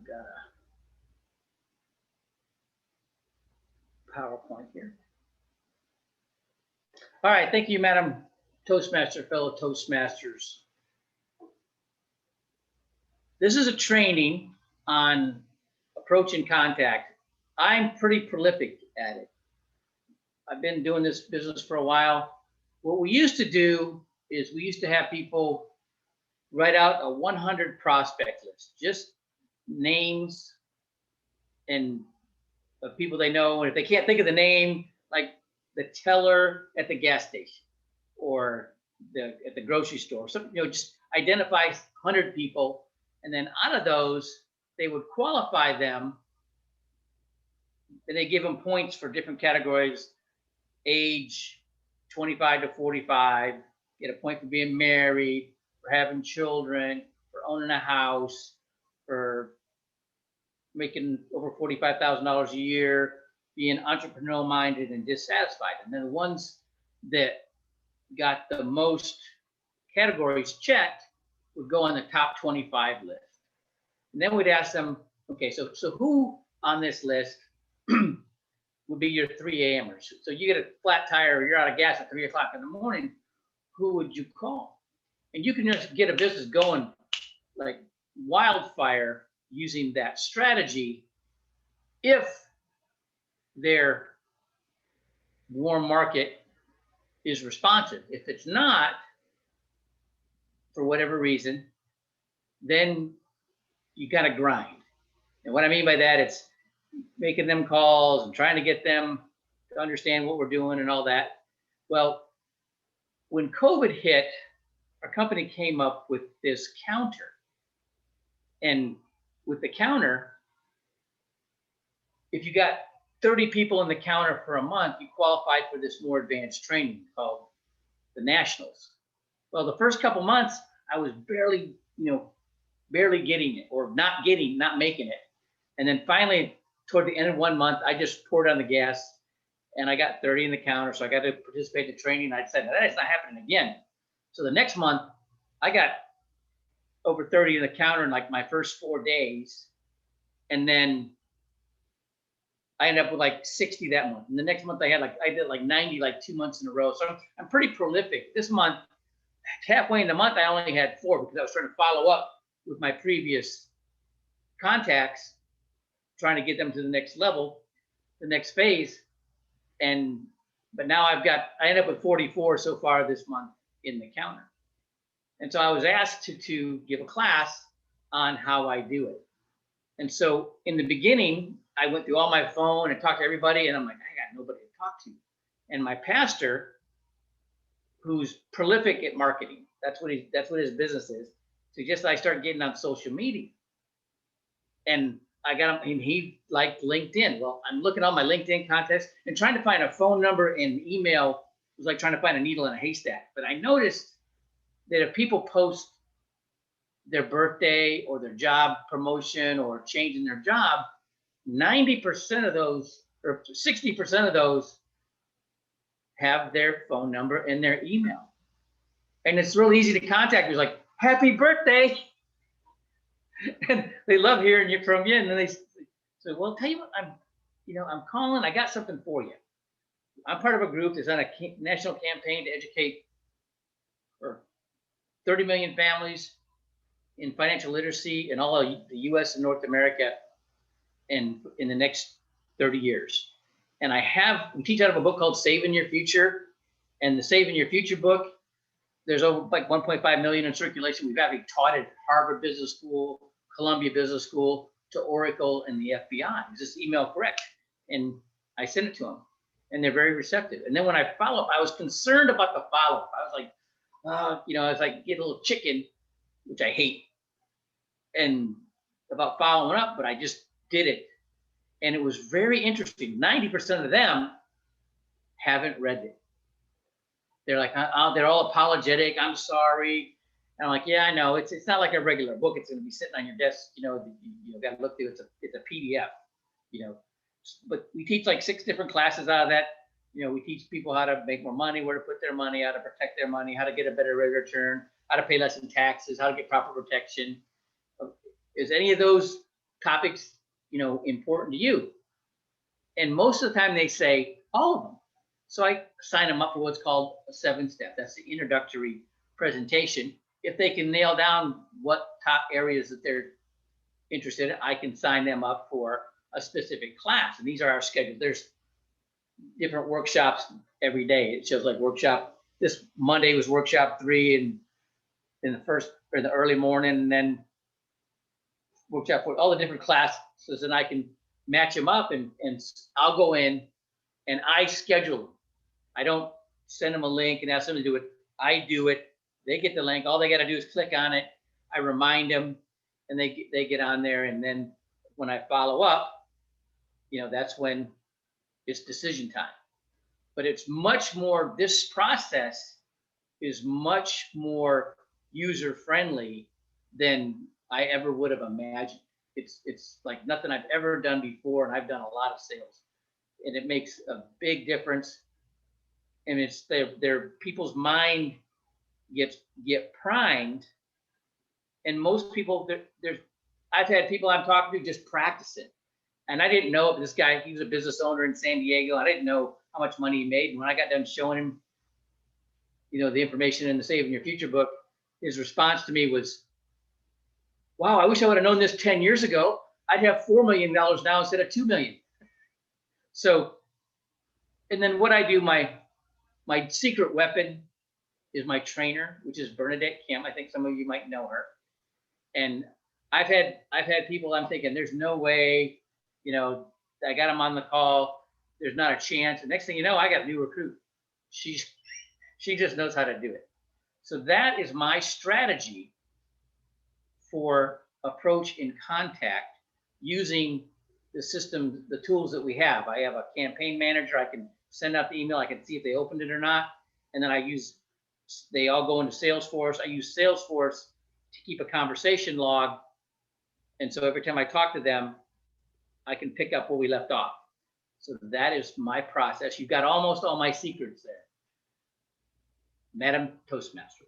got a PowerPoint here. All right, thank you, Madam Toastmaster, fellow Toastmasters. This is a training on approach and contact. I'm pretty prolific at it. I've been doing this business for a while. What we used to do is we used to have people write out a 100 prospect list, just names and of people they know. And if they can't think of the name, like the teller at the gas station or at the grocery store, something, just identify 100 people. And then out of those, they would qualify them. And they give them points for different categories: age 25 to 45, get a point for being married, for having children, for owning a house, for making over $45,000 a year, being entrepreneurial minded and dissatisfied. And then the ones that got the most categories checked would go on the top 25 list. And then we'd ask them, okay, so who on this list would be your 3 a.m.ers? So you get a flat tire or you're out of gas at 3 o'clock in the morning, who would you call? And you can just get a business going like wildfire using that strategy if their warm market is responsive. If it's not, for whatever reason, then you got to grind. And what I mean by that, it's making them calls and trying to get them to understand what we're doing and all that. Well, when COVID hit, our company came up with this counter. And with the counter, if you got 30 people in the counter for a month, you qualified for this more advanced training called the Nationals. Well, the first couple months, I was barely getting it, or not making it. And then finally, toward the end of 1 month, I just poured on the gas and I got 30 in the counter. So I got to participate in the training. I said, that is not happening again. So the next month, I got over 30 in the counter in like my first 4 days. And then I ended up with like 60 that month. And the next month I did like 90, like 2 months in a row. So I'm pretty prolific. This month, halfway in the month, I only had 4 because I was trying to follow up with my previous contacts, trying to get them to the next level, the next phase. But now I ended up with 44 so far this month in the counter. And so I was asked to give a class on how I do it. And so in the beginning, I went through all my phone and talked to everybody, and I'm like, I got nobody to talk to. And my pastor, who's prolific at marketing, that's what his business is, suggested I start getting on social media. And I got him, and he liked LinkedIn. Well, I'm looking at all my LinkedIn contacts and trying to find a phone number and email was like trying to find a needle in a haystack. But I noticed that if people post their birthday or their job promotion or changing their job, 90% of those, or 60% of those, have their phone number and their email. And it's real easy to contact me. It's like, happy birthday. And they love hearing from you. And then they say, well, tell you what, I'm calling, I got something for you. I'm part of a group that's on a national campaign to educate for 30 million families in financial literacy in all of the US and North America in the next 30 years. And we teach out of a book called Saving Your Future. And the Saving Your Future book, there's over like 1.5 million in circulation. We've actually taught at Harvard Business School, Columbia Business School, to Oracle and the FBI. It's just email correct. And I sent it to them, and they're very receptive. And then when I follow up, I was concerned about the follow-up. I was like, I was like, get a little chicken, which I hate, and about following up, but I just did it. And it was very interesting. 90% of them haven't read it. They're like, they're all apologetic. I'm sorry. And I'm like, yeah, I know. It's not like a regular book. It's going to be sitting on your desk. You got to look through. It's a PDF. But we teach like 6 different classes out of that. We teach people how to make more money, where to put their money, how to protect their money, how to get a better rate of return, how to pay less in taxes, how to get proper protection. Is any of those topics, important to you? And most of the time they say all of them. So I sign them up for what's called a 7-step. That's the introductory presentation. If they can nail down what top areas that they're interested in, I can sign them up for a specific class. And these are our schedules. There's different workshops every day. It shows like this Monday was workshop 3 and in the early morning, and then workshop 4, all the different classes. So then I can match them up, and I'll go in and I schedule them. I don't send them a link and ask them to do it. I do it. They get the link. All they got to do is click on it. I remind them, and they get on there. And then when I follow up, that's when it's decision time. But it's much more, this process is much more user friendly than I ever would have imagined. It's like nothing I've ever done before, and I've done a lot of sales, and it makes a big difference. And it's their people's mind get primed, and most people I've had people I'm talking to just practicing, and I didn't know this guy. He was a business owner in San Diego. I didn't know how much money he made. And when I got done showing him, the information in the Saving Your Future book, his response to me was, "Wow, I wish I would have known this 10 years ago. I'd have $4 million now instead of $2 million." So, and then what I do, my secret weapon is my trainer, which is Bernadette Kim. I think some of you might know her. And I've had people, I'm thinking, there's no way, I got them on the call. There's not a chance. The next thing you know, I got a new recruit. She just knows how to do it. So that is my strategy for approach in contact, using the system, the tools that we have. I have a campaign manager. I can send out the email. I can see if they opened it or not. And then they all go into Salesforce. I use Salesforce to keep a conversation log. And so every time I talk to them, I can pick up where we left off. So that is my process. You've got almost all my secrets there. Madam Toastmaster.